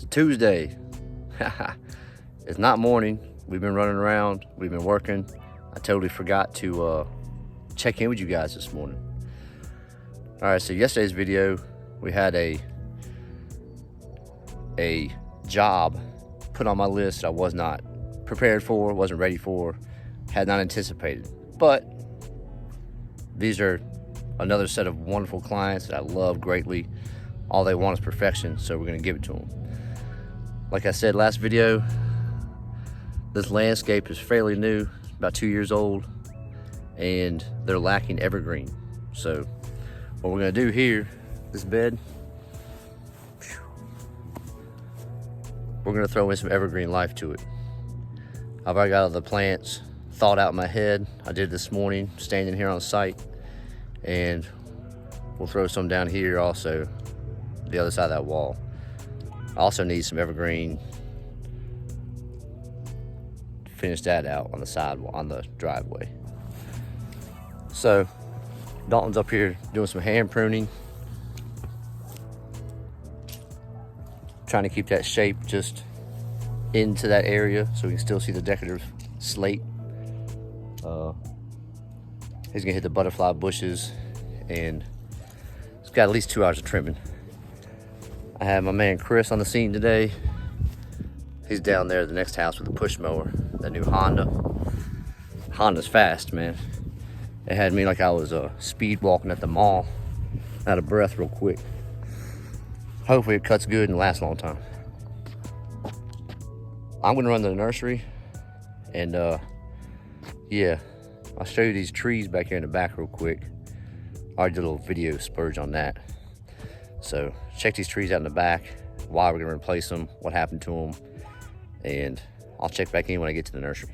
It's Tuesday. It's not morning. We've been running around. We've been working. I totally forgot to check in with you guys this morning. All right, so yesterday's video, we had a job put on my list that I was not prepared for, wasn't ready for, had not anticipated. But these are another set of wonderful clients that I love greatly. All they want is perfection, so we're gonna give it to them. Like I said last video, this landscape is fairly new, about 2 years old, and they're lacking evergreen. So what we're gonna do here, this bed, we're gonna throw in some evergreen life to it. I've already got all the plants thought out in my head. I did this morning, standing here on site, and we'll throw some down here also, the other side of that wall. I also need some evergreen, finish that out on the sidewall, on the driveway. So Dalton's up here doing some hand pruning, trying to keep that shape just into that area so we can still see the decorative slate. He's gonna hit the butterfly bushes, and it's got at least 2 hours of trimming. I have my man Chris on the scene today. He's down there at the next house with a push mower, that new Honda. Honda's fast, man. It had me like I was speed walking at the mall, out of breath real quick. Hopefully it cuts good and lasts a long time. I'm gonna run to the nursery, and yeah, I'll show you these trees back here in the back real quick. I already did a little video spurge on that. So check these trees out in the back, why we're gonna replace them, what happened to them, and I'll check back in when I get to the nursery.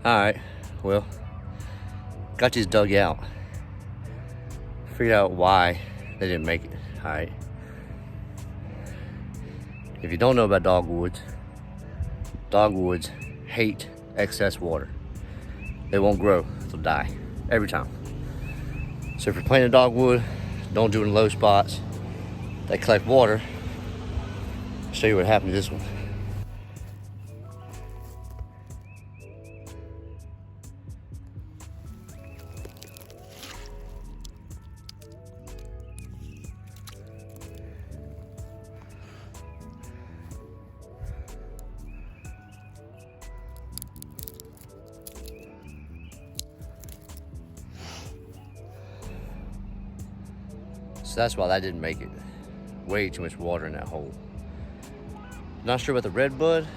All right, well, got these dug out. Figured out why they didn't make it. All right. If you don't know about dogwoods, dogwoods hate excess water. They won't grow, they'll die every time. So if you're planting dogwood, don't do it in low spots. They collect water. I'll show you what happened to this one. So that's why that didn't make it. Way too much water in that hole. Not sure about the red bud,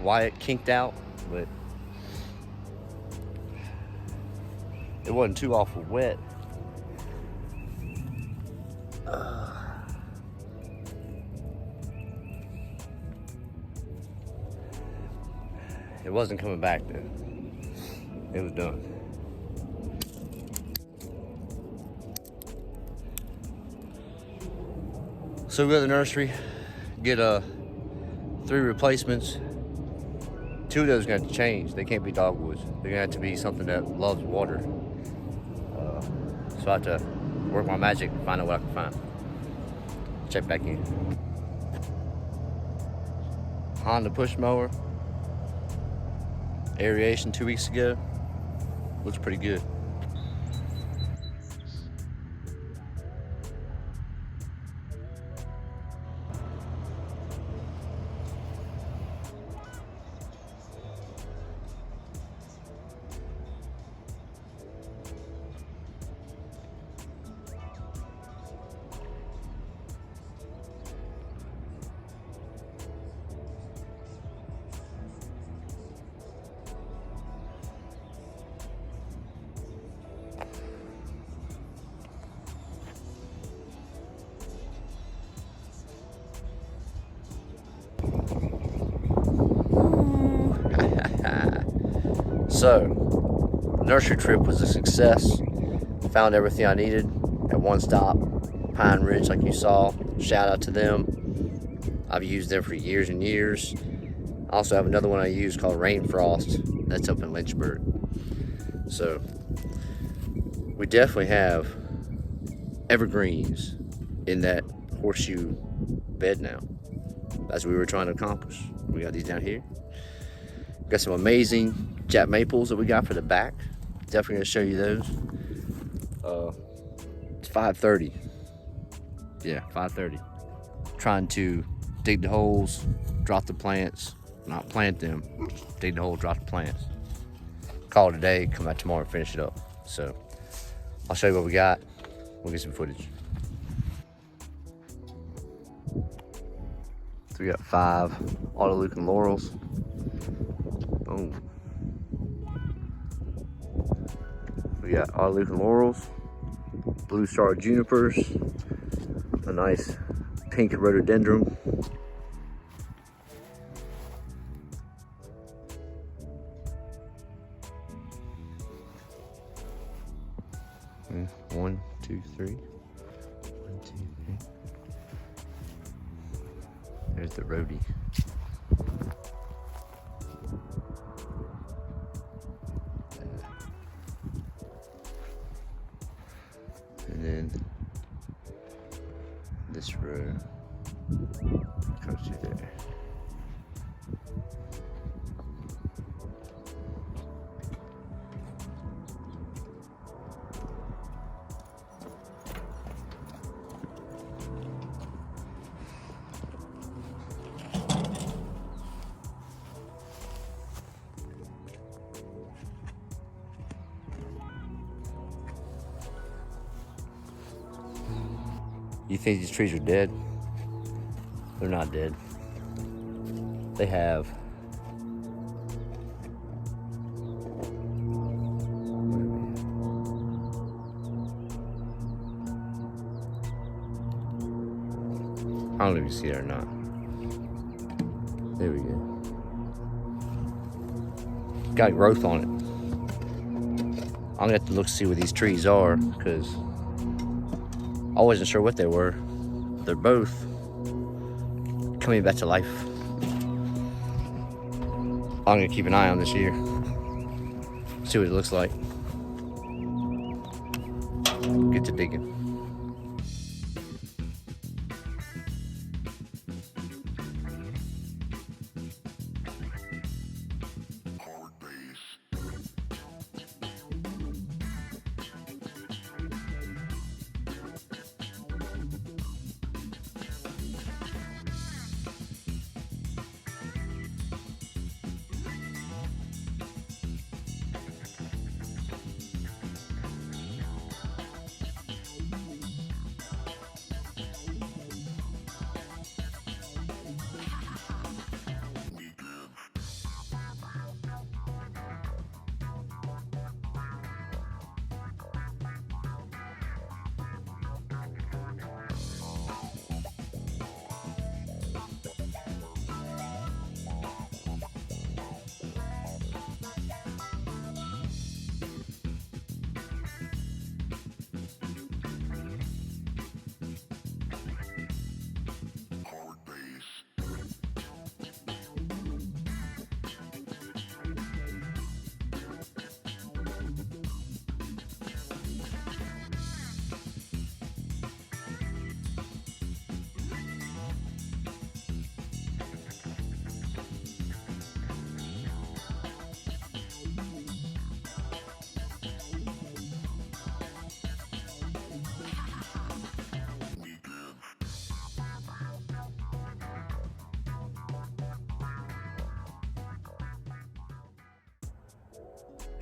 why it kinked out, but it wasn't too awful wet. It wasn't coming back then. It was done. So we go to the nursery, get 3 replacements. 2 of those are gonna have to change. They can't be dogwoods. They're gonna have to be something that loves water. So I have to work my magic and find out what I can find. Check back in. Honda push mower. Aeration 2 weeks ago. Looks pretty good. So, nursery trip was a success. Found everything I needed at one stop, Pine Ridge, like you saw. Shout out to them. I've used them for years and years. I also have another one I use called Rainfrost. That's up in Lynchburg. So we definitely have evergreens in that horseshoe bed now. That's what we were trying to accomplish. We got these down here. Got some amazing Jack maples that we got for the back. Definitely gonna show you those. It's 5:30. Yeah, 5:30. Trying to dig the holes, drop the plants, not plant them, dig the hole, drop the plants. Call it a day, come back tomorrow and finish it up. So I'll show you what we got. We'll get some footage. So we got 5 Autolucan laurels. Boom. We got Autolucan laurels, blue star junipers, a nice pink rhododendron. One, two, three. 1, 2, 3. There's the rhodey. And then this row comes through there. You think these trees are dead? They're not dead. They have I don't know if you see it or not. There we go. Got growth on it. I'm gonna have to look to see what these trees are because I wasn't sure what they were. They're both coming back to life. I'm gonna keep an eye on this year. See what it looks like. Get to digging.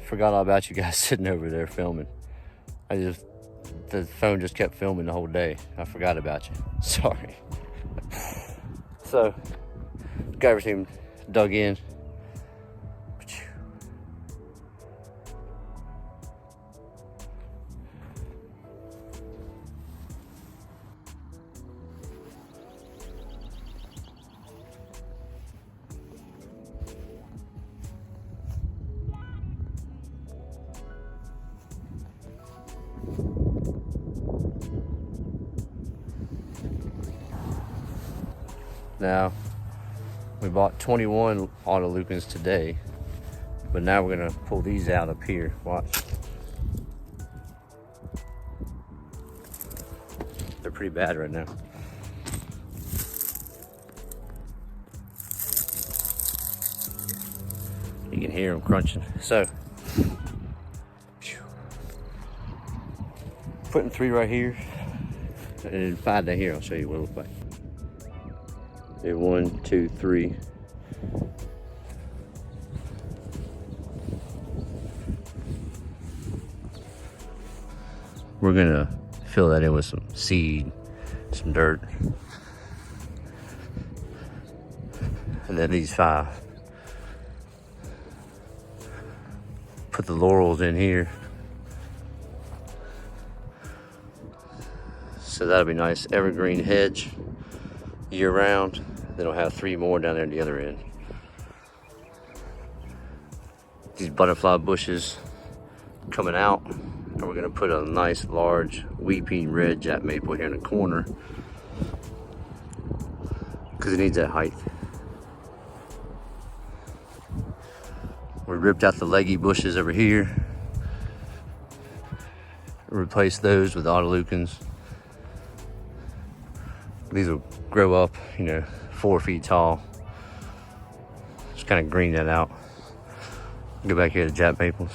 Forgot all about you guys sitting over there filming. The phone just kept filming the whole day. I forgot about you. Sorry. So, got everything dug in. Now, we bought 21 Autolucans today, but now we're gonna pull these out up here. Watch. They're pretty bad right now. You can hear them crunching. So, putting 3 right here, and then 5 down here. I'll show you what it looks like. There, 1, 2, 3. We're gonna fill that in with some seed, some dirt, and then these 5. Put the laurels in here. So that'll be nice, evergreen hedge year round. Then I'll have 3 more down there at the other end. These butterfly bushes coming out, and we're gonna put a nice large weeping red jack maple here in the corner because it needs that height. We ripped out the leggy bushes over here, replaced those with autoleucans. These will grow up, 4 feet tall. Just kind of green that out. Go back here to jack maples.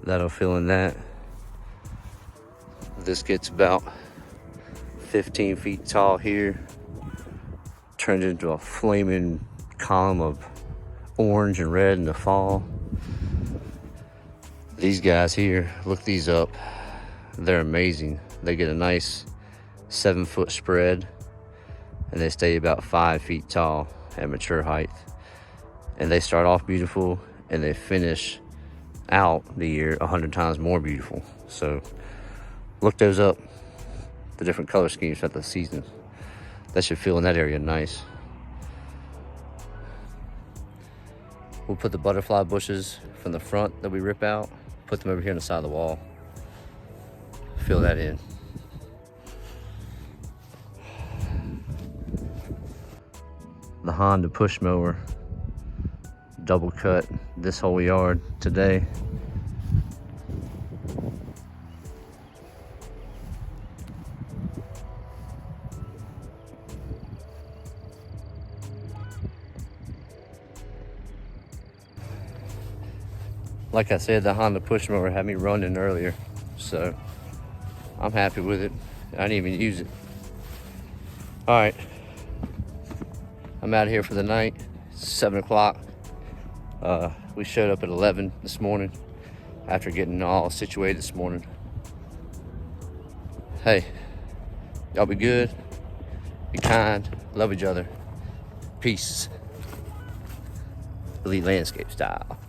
That'll fill in that. This gets about 15 feet tall here. Turns into a flaming column of orange and red in the fall. These guys here, look these up. They're amazing. They get a nice 7-foot spread, and they stay about 5 feet tall at mature height. And they start off beautiful, and they finish out the year 100 times more beautiful. So look those up, the different color schemes throughout the season. That should fill in that area nice. We'll put the butterfly bushes from the front that we rip out, put them over here on the side of the wall, fill that in. The Honda push mower double cut this whole yard today. Like I said, the Honda push mower had me running earlier, so I'm happy with it. I didn't even use it. All right, I'm out of here for the night. It's 7 o'clock. We showed up at 11 this morning after getting all situated this morning. Hey, y'all be good, be kind, love each other. Peace. Elite landscape style.